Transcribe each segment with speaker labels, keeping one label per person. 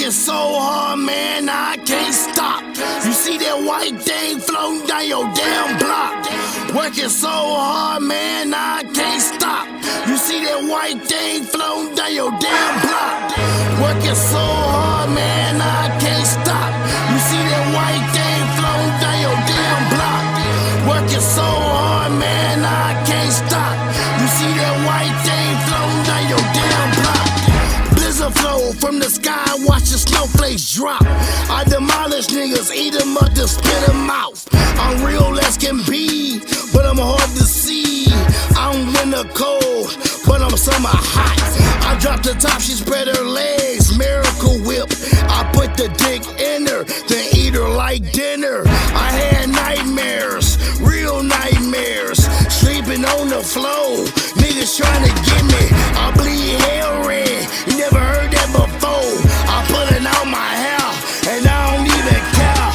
Speaker 1: Working so hard, man, I can't stop. You see that white thing floating down your damn block. Working so hard, man, I can't stop. You see that white thing floating down your damn block. Working so hard, man, I can't stop. You see that white thing floating down your damn block. Working so hard, man, I can't stop. You see that white thing floating down your damn block. Blizzard flow from the sky, watch the snowflakes drop. I demolish niggas, eat them up, then spit them out. I'm real as can be, but I'm hard to see. I'm winter cold, but I'm summer hot. I drop the top, she spread her legs, miracle whip. I put the dick in her, then eat her like dinner. I had nightmares, real nightmares, sleeping on the floor. Niggas trying to get me, I bleed hell red. You never heard that before. I put it out my hair, and I don't even care.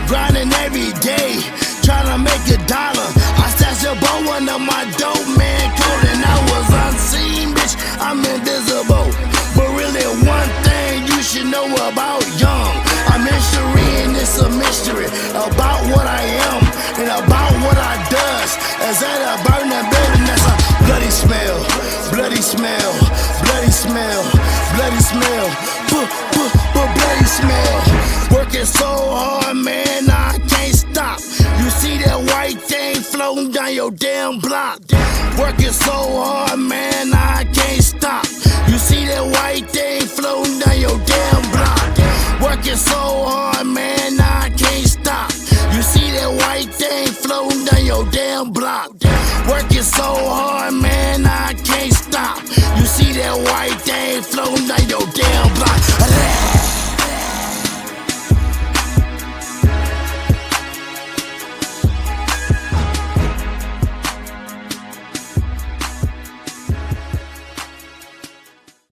Speaker 1: Grinding every day, trying to make $1. I stashed a bow under my dope man coat, and I was unseen, bitch. I'm invisible. But really, one thing you should know about young. I'm history, and it's a mystery about what I am and about what I does. Is that a burning building? That's a bloody smell, bloody smell, bloody smell, bloody smell, bloody smell. Working so hard, man, I can't stop. You see that white thing floating down your damn block. Working so hard, man, I can't stop. You see that white thing floating down your damn block. Working so hard, man, I can't stop. You see that white thing floating down your damn block. Working so hard, man, I can't stop. You see that white thing floating down your damn block.